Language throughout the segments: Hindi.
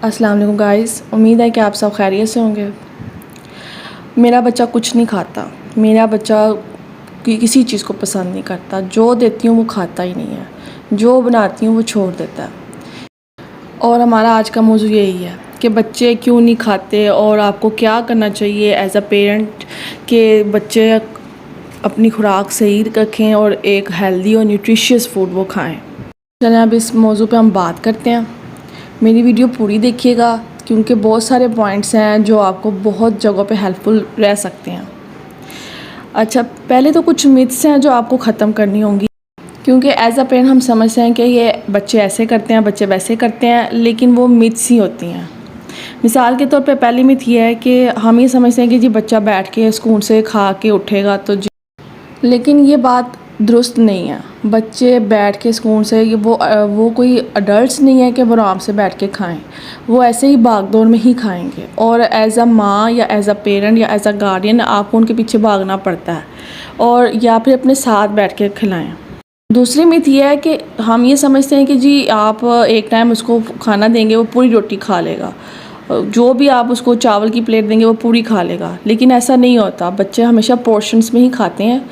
अस्सलाम वालेकुम गाइस, उम्मीद है कि आप सब खैरियत से होंगे। मेरा बच्चा कुछ नहीं खाता। मेरा बच्चा किसी चीज़ को पसंद नहीं करता। जो देती हूँ वो खाता ही नहीं है, जो बनाती हूँ वो छोड़ देता है। और हमारा आज का मौजू यही है कि बच्चे क्यों नहीं खाते और आपको क्या करना चाहिए एज अ पेरेंट कि बच्चे अपनी खुराक सही रखें और एक हेल्दी और न्यूट्रिशियस फूड वो खाएँ। चलें अब इस मौजू पे हम बात करते हैं। मेरी वीडियो पूरी देखिएगा क्योंकि बहुत सारे पॉइंट्स हैं जो आपको बहुत जगहों पे हेल्पफुल रह सकते हैं। अच्छा, पहले तो कुछ मिथ्स हैं जो आपको ख़त्म करनी होंगी, क्योंकि एज अ पेरेंट हम समझते हैं कि ये बच्चे ऐसे करते हैं, बच्चे वैसे करते हैं, लेकिन वो मिथ्स ही होती हैं। मिसाल के तौर पे पहली मिथ ये है कि हम ये समझते हैं कि जी बच्चा बैठ के स्कूल से खा के उठेगा तो जी, लेकिन ये बात दुरुस्त नहीं है। बच्चे बैठ के स्कूल से वो कोई अडल्ट्स नहीं है कि वो आराम से बैठ के खाएं। वो ऐसे ही भागदौड़ में ही खाएंगे और एज अ माँ या एज अ पेरेंट या एज अ गार्डियन आपको उनके पीछे भागना पड़ता है और या फिर अपने साथ बैठ के खिलाएं। दूसरी मिथ ये है कि हम ये समझते हैं कि जी आप एक टाइम उसको खाना देंगे वो पूरी रोटी खा लेगा, जो भी आप उसको चावल की प्लेट देंगे वो पूरी खा लेगा, लेकिन ऐसा नहीं होता। बच्चे हमेशा पोर्शंस में ही खाते हैं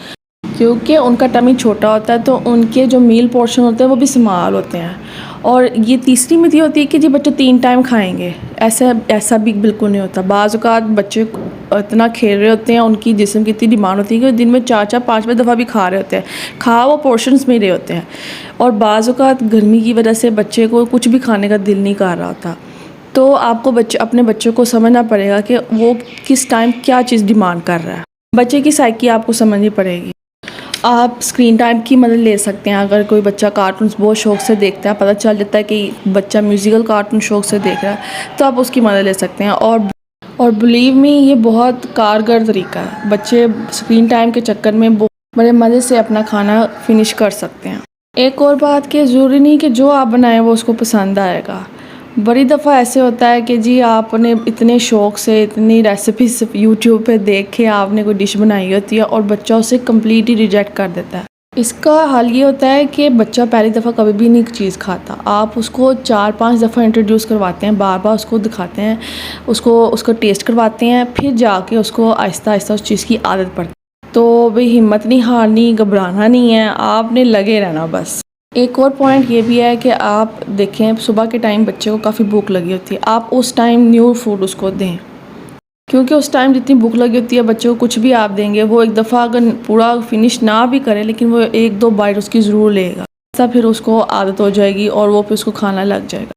क्योंकि उनका टमी छोटा होता है, तो उनके जो मील पोर्शन होते हैं वो भी स्मॉल होते हैं। और ये तीसरी मिथ ये होती है कि जी बच्चे 3 टाइम खाएंगे। ऐसा भी बिल्कुल नहीं होता। बाज़ औक़ात बच्चे इतना खेल रहे होते हैं, उनकी जिस्म की इतनी डिमांड होती है कि दिन में 4-4 5-5 दफ़ा भी खा रहे होते हैं। खा वो पोर्शंस में ही रहे होते हैं। और बाज़ औक़ात गर्मी की वजह से बच्चे को कुछ भी खाने का दिल नहीं कर रहा होता। तो आपको अपने बच्चे को समझना पड़ेगा कि वो किस टाइम क्या चीज़ डिमांड कर रहा है। बच्चे की साइकी आपको समझनी पड़ेगी। आप स्क्रीन टाइम की मदद ले सकते हैं। अगर कोई बच्चा कार्टून्स बहुत शौक़ से देखता है, पता चल जाता है कि बच्चा म्यूज़िकल कार्टून शौक़ से देख रहा है, तो आप उसकी मदद ले सकते हैं। और बिलीव मी, ये बहुत कारगर तरीका है। बच्चे स्क्रीन टाइम के चक्कर में बड़े मज़े से अपना खाना फिनिश कर सकते हैं। एक और बात कि ज़रूरी नहीं कि जो आप बनाएं वो उसको पसंद आएगा। बड़ी दफ़ा ऐसे होता है कि जी आपने इतने शौक़ से इतनी रेसिपीज़ यूट्यूब पे देख के आपने कोई डिश बनाई होती है और बच्चा उसे कम्प्लीटली रिजेक्ट कर देता है। इसका हल ये होता है कि बच्चा पहली दफ़ा कभी भी नहीं चीज़ खाता। आप उसको 4-5 दफ़ा इंट्रोड्यूस करवाते हैं, बार बार उसको दिखाते हैं, उसको टेस्ट करवाते हैं, फिर जाके उसको आहिस्ता आहिस्ता उस चीज़ की आदत पड़ती है। तो भाई हिम्मत नहीं हारनी, घबराना नहीं है, आपने लगे रहना बस। एक और पॉइंट ये भी है कि आप देखें सुबह के टाइम बच्चे को काफ़ी भूख लगी होती है, आप उस टाइम न्यू फूड उसको दें, क्योंकि उस टाइम जितनी भूख लगी होती है बच्चे को कुछ भी आप देंगे वो एक दफ़ा अगर पूरा फिनिश ना भी करे लेकिन वो 1-2 बाइट उसकी ज़रूर लेगा। ऐसा फिर उसको आदत हो जाएगी और वो फिर उसको खाना लग जाएगा।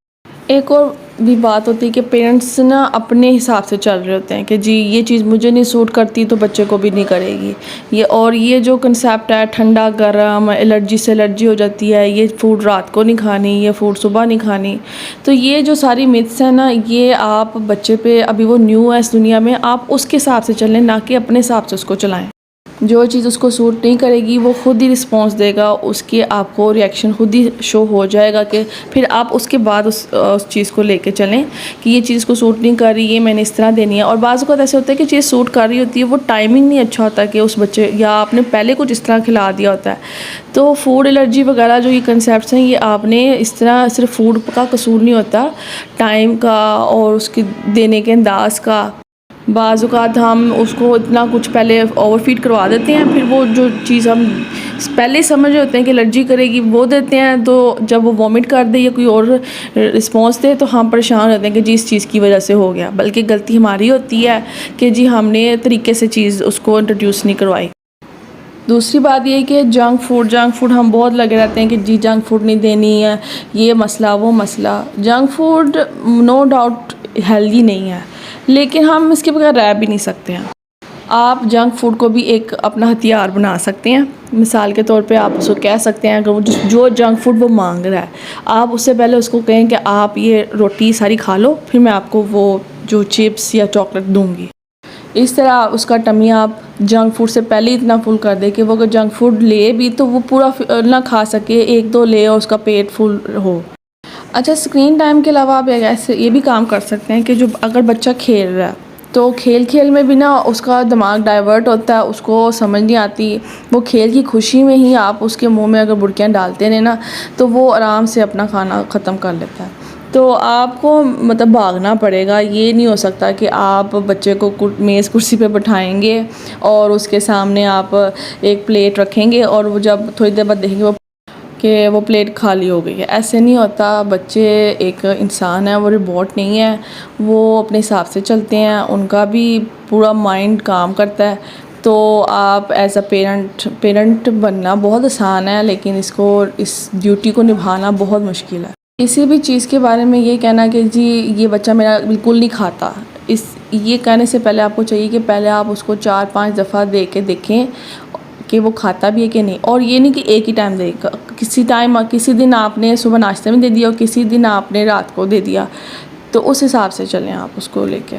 एक और भी बात होती है कि पेरेंट्स ना अपने हिसाब से चल रहे होते हैं कि जी ये चीज़ मुझे नहीं सूट करती तो बच्चे को भी नहीं करेगी। ये जो कंसेप्ट है ठंडा गर्म, एलर्जी से एलर्जी हो जाती है, ये फूड रात को नहीं खानी, ये फूड सुबह नहीं खानी, तो ये जो सारी मिथ्स हैं ना, ये आप बच्चे पे, अभी वो न्यू है इस दुनिया में, आप उसके हिसाब से चलें, ना कि अपने हिसाब से उसको चलाएँ। जो चीज़ उसको सूट नहीं करेगी वो खुद ही रिस्पॉन्स देगा, उसके आपको रिएक्शन खुद ही शो हो जाएगा कि फिर आप उसके बाद उस चीज़ को लेके चलें कि ये चीज़ को सूट नहीं कर रही, ये मैंने इस तरह देनी है। और बाज़ वक़्त ऐसे होता है कि चीज़ सूट कर रही होती है, वो टाइमिंग नहीं अच्छा होता कि उस बच्चे, या आपने पहले कुछ इस तरह खिला दिया होता है। तो फूड एलर्जी वगैरह जो ये कंसेप्ट्स हैं, ये आपने इस तरह सिर्फ फूड का कसूर नहीं होता, टाइम का और उसके देने के अंदाज़ का। बाज़ औक़ात हम उसको इतना कुछ पहले ओवरफीड करवा देते हैं, फिर वो जो चीज़ हम पहले ही समझ रहे होते हैं कि एलर्जी करेगी वो देते हैं, तो जब वो वॉमिट कर दे या कोई और रिस्पॉन्स दे तो हम परेशान होते हैं कि जी इस चीज़ की वजह से हो गया। बल्कि गलती हमारी होती है कि जी हमने तरीके से चीज़ उसको इंट्रोड्यूस नहीं करवाई। दूसरी बात ये कि जंक फूड हम बहुत लगे रहते हैं कि जी जंक फूड नहीं देनी है, ये मसला वो मसला। Junk food no doubt healthy नहीं है, लेकिन हम इसके बगैर रह भी नहीं सकते हैं। आप जंक फूड को भी एक अपना हथियार बना सकते हैं। मिसाल के तौर पे आप उसको कह सकते हैं, अगर वो जो जंक फूड वो मांग रहा है, आप उससे पहले उसको कहें कि आप ये रोटी सारी खा लो, फिर मैं आपको वो जो चिप्स या चॉकलेट दूँगी। इस तरह उसका टमी आप जंक फूड से पहले ही इतना फुल कर दे कि वो अगर जंक फूड ले भी तो वो पूरा ना खा सके, 1-2 ले और उसका पेट फुल हो। अच्छा, स्क्रीन टाइम के अलावा आप ऐसे ये भी काम कर सकते हैं कि जो अगर बच्चा खेल रहा है तो खेल में भी ना उसका दिमाग डाइवर्ट होता है, उसको समझ नहीं आती, वो खेल की खुशी में ही आप उसके मुंह में अगर बुर्कियाँ डालते रहें ना तो वो आराम से अपना खाना ख़त्म कर लेता है। तो आपको मतलब भागना पड़ेगा। ये नहीं हो सकता कि आप बच्चे को मेज़ कुर्सी पे बिठाएंगे और उसके सामने आप एक प्लेट रखेंगे और वो जब थोड़ी देर बाद देखेंगे वो प्लेट खाली हो गई है। ऐसे नहीं होता। बच्चे एक इंसान है, वो रोबोट नहीं है। वो अपने हिसाब से चलते हैं, उनका भी पूरा माइंड काम करता है। तो आप एज अ पेरेंट बनना बहुत आसान है, लेकिन इस ड्यूटी को निभाना बहुत मुश्किल है। किसी भी चीज़ के बारे में ये कहना कि जी ये बच्चा मेरा बिल्कुल नहीं खाता, ये कहने से पहले आपको चाहिए कि पहले आप उसको 4-5 दफ़ा दे के देखें कि वो खाता भी है कि नहीं। और ये नहीं कि एक ही टाइम देगा, किसी दिन आपने सुबह नाश्ते में दे दिया और किसी दिन आपने रात को दे दिया, तो उस हिसाब से चलें आप उसको लेके।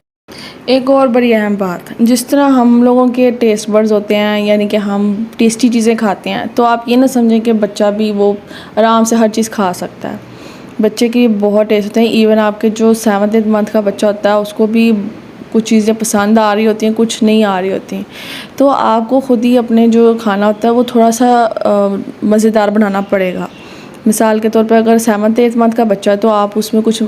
एक और बड़ी अहम बात, जिस तरह हम लोगों के टेस्ट बड्स होते हैं, यानी कि हम टेस्टी चीज़ें खाते हैं, तो आप ये ना समझें कि बच्चा भी वो आराम से हर चीज़ खा सकता है। बच्चे की बहुत टेस्ट होते हैं। इवन आपके जो 7th मंथ का बच्चा होता है उसको भी कुछ चीज़ें पसंद आ रही होती हैं, कुछ नहीं आ रही होती। तो आपको ख़ुद ही अपने जो खाना होता है वो थोड़ा सा मज़ेदार बनाना पड़ेगा। मिसाल के तौर पर अगर 7th मंथ का बच्चा है तो आप उसमें कुछ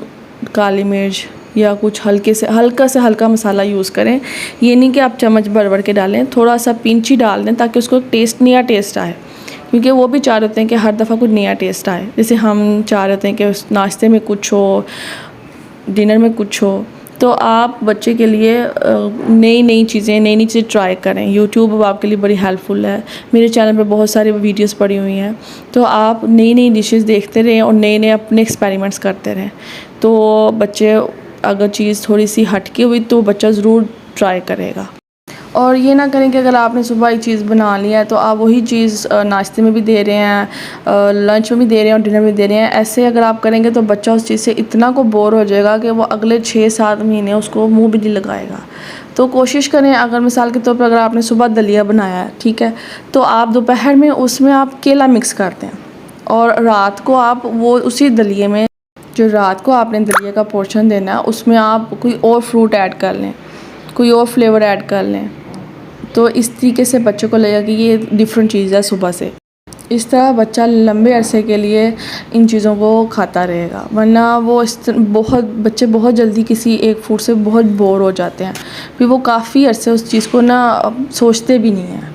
काली मिर्च या कुछ हल्का से हल्का मसाला यूज़ करें। ये नहीं कि आप चम्मच भर भर के डालें, थोड़ा सा पिंच ही डाल दें ताकि उसको नया टेस्ट आए। क्योंकि वो भी चाह रहे होते हैं कि हर दफ़ा कुछ नया टेस्ट आए। जैसे हम चाह रहे होते हैं कि उस नाश्ते में कुछ हो, डिनर में कुछ हो। तो आप बच्चे के लिए नई चीज़ें ट्राई करें। यूट्यूब अब आपके लिए बड़ी हेल्पफुल है। मेरे चैनल पे बहुत सारी वीडियोस पड़ी हुई हैं, तो आप नई डिशेस देखते रहें और नए अपने एक्सपेरिमेंट्स करते रहें। तो बच्चे अगर चीज़ थोड़ी सी हटके हुई तो बच्चा ज़रूर ट्राई करेगा। और ये ना करें कि अगर आपने सुबह एक चीज़ बना लिया है तो आप वही चीज़ नाश्ते में भी दे रहे हैं, लंच में भी दे रहे हैं और डिनर में भी दे रहे हैं। ऐसे अगर आप करेंगे तो बच्चा उस चीज़ से इतना को बोर हो जाएगा कि वो अगले 6-7 महीने उसको मुंह भी नहीं लगाएगा। तो कोशिश करें, अगर मिसाल के तौर पर अगर आपने सुबह दलिया बनाया है, ठीक है, तो आप दोपहर में उसमें आप केला मिक्स कर दें और रात को आप वो उसी दलिए में, जो रात को आपने दलिया का पोर्शन देना है, उसमें आप कोई और फ्रूट ऐड कर लें, कोई और फ्लेवर ऐड कर लें। तो इस तरीके से बच्चे को लगेगा कि ये डिफरेंट चीज़ है सुबह से। इस तरह बच्चा लंबे अरसे के लिए इन चीज़ों को खाता रहेगा। वरना बच्चे बहुत जल्दी किसी एक फूड से बहुत बोर हो जाते हैं, फिर वो काफ़ी अरसे उस चीज़ को ना सोचते भी नहीं हैं।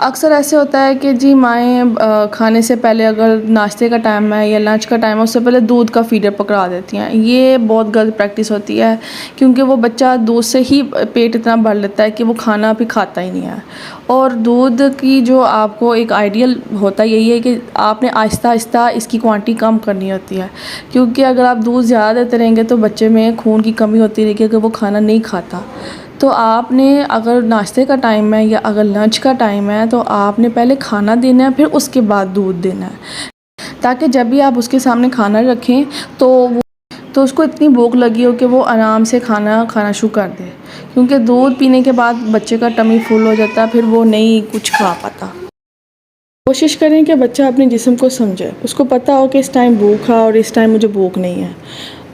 अक्सर ऐसे होता है कि जी माएँ खाने से पहले, अगर नाश्ते का टाइम है या लंच का टाइम है, उससे पहले दूध का फीडर पकड़ा देती हैं। ये बहुत गलत प्रैक्टिस होती है, क्योंकि वो बच्चा दूध से ही पेट इतना भर लेता है कि वो खाना भी खाता ही नहीं है। और दूध की जो आपको एक आइडियल होता है यही है कि आपने आहिस्ता आहिस्ता इसकी क्वांटिटी कम करनी होती है, क्योंकि अगर आप दूध ज़्यादा देते रहेंगे तो बच्चे में खून की कमी होती रहेगी, कि वो खाना नहीं खाता। तो आपने अगर नाश्ते का टाइम है या अगर लंच का टाइम है तो आपने पहले खाना देना है, फिर उसके बाद दूध देना है, ताकि जब भी आप उसके सामने खाना रखें तो उसको इतनी भूख लगी हो कि वो आराम से खाना शुरू कर दे। क्योंकि दूध पीने के बाद बच्चे का टमी फुल हो जाता है, फिर वो नहीं कुछ खा पाता। कोशिश करें कि बच्चा अपने जिस्म को समझे, उसको पता हो कि इस टाइम भूख है और इस टाइम मुझे भूख नहीं है।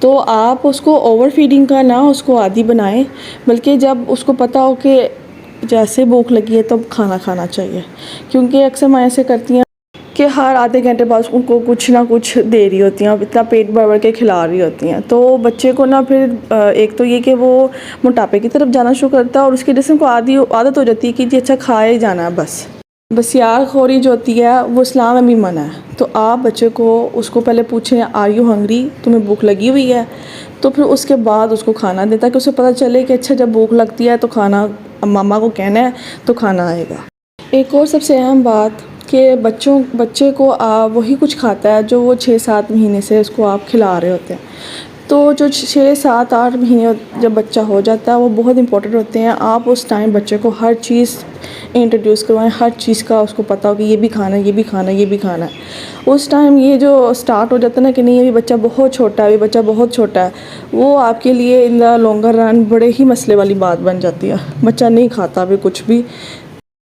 तो आप उसको ओवर फीडिंग का ना उसको आदी बनाएं, बल्कि जब उसको पता हो कि जैसे भूख लगी है तब खाना खाना चाहिए। क्योंकि अक्सर माँ ऐसे करती हैं कि हर आधे घंटे बाद उनको कुछ ना कुछ दे रही होती हैं और इतना पेट भर भर के खिला रही होती हैं। तो बच्चे को ना फिर एक तो ये कि वो मोटापे की तरफ जाना शुरू करता है और उसके जिस्म को आदत हो जाती है कि जी अच्छा खाए जाना है बस यार खोरी जो होती है वो इस्लाम में भी मना है। तो आप बच्चे को उसको पहले पूछें, आर यू हंग्री, तुम्हें भूख लगी हुई है, तो फिर उसके बाद उसको खाना दें, ताकि उसे पता चले कि अच्छा जब भूख लगती है तो खाना मामा को कहना है तो खाना आएगा। एक और सबसे अहम बात कि बच्चे को वही कुछ खाता है जो वो 6-7 महीने से उसको आप खिला रहे होते हैं। तो जो 6-7-8 महीने जब बच्चा हो जाता है वो बहुत इंपॉर्टेंट होते हैं। आप उस टाइम बच्चे को हर चीज़ इंट्रोड्यूस करवाएं, हर चीज़ का उसको पता हो कि ये भी खाना है, ये भी खाना है, ये भी खाना है। उस टाइम ये जो स्टार्ट हो जाता है ना कि नहीं, अभी बच्चा बहुत छोटा है, अभी बच्चा बहुत छोटा है, वो आपके लिए इन द लॉन्गर रन बड़े ही मसले वाली बात बन जाती है। बच्चा नहीं खाता अभी कुछ भी।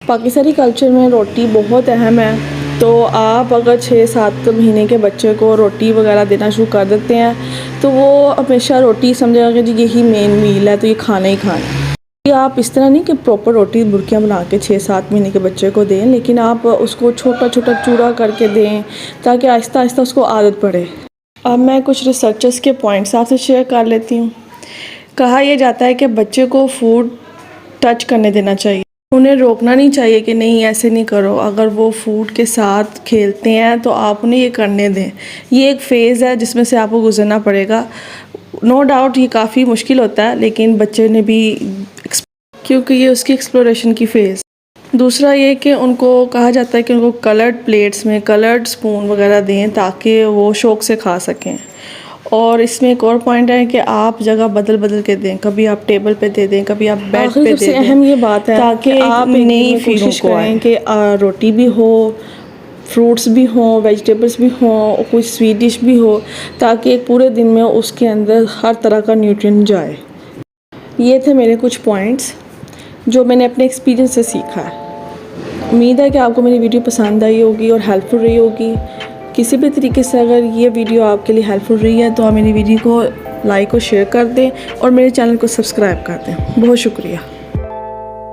पाकिस्तानी कल्चर में रोटी बहुत अहम है। तो आप अगर 6-7 महीने के बच्चे को रोटी वगैरह देना शुरू कर देते हैं तो वो हमेशा रोटी समझेगा कि जी यही मेन मील है, तो ये खाना ही खाना है। ये आप इस तरह नहीं कि प्रॉपर रोटी बुर्कियाँ बना के 6-7 महीने के बच्चे को दें, लेकिन आप उसको छोटा छोटा चूड़ा करके दें ताकि आहिस्ता आहिस्ता उसको आदत पड़े। अब मैं कुछ रिसर्चर्स के पॉइंट्स आपसे शेयर कर लेती हूँ। कहा यह जाता है कि बच्चे को फ़ूड टच करने देना चाहिए, उन्हें रोकना नहीं चाहिए कि नहीं ऐसे नहीं करो। अगर वो फूड के साथ खेलते हैं तो आप उन्हें ये करने दें। ये एक फ़ेज़ है जिसमें से आपको गुजरना पड़ेगा। नो डाउट ये काफ़ी मुश्किल होता है, लेकिन बच्चे ने भी क्योंकि ये उसकी एक्सप्लोरेशन की फ़ेज़। दूसरा ये कि उनको कहा जाता है कि उनको कलर्ड प्लेट्स में कलर्ड स्पून वगैरह दें ताकि वो शौक़ से खा सकें। और इसमें एक और पॉइंट है कि आप जगह बदल बदल के दें, कभी आप टेबल पे दे दें, कभी आप बेड पे दे दें। अहम ये बात है ताकि आप नई कोशिश करें कि रोटी भी हो, फ्रूट्स भी हों, वेजिटेबल्स भी हों, कुछ स्वीट डिश भी हो, ताकि एक पूरे दिन में उसके अंदर हर तरह का न्यूट्रिएंट जाए। ये थे मेरे कुछ पॉइंट्स जो मैंने अपने एक्सपीरियंस से सीखा है। उम्मीद है कि आपको मेरी वीडियो पसंद आई होगी और हेल्पफुल रही होगी। किसी भी तरीके से अगर ये वीडियो आपके लिए हेल्पफुल रही है तो आप मेरी वीडियो को लाइक और शेयर कर दें और मेरे चैनल को सब्सक्राइब कर दें। बहुत शुक्रिया।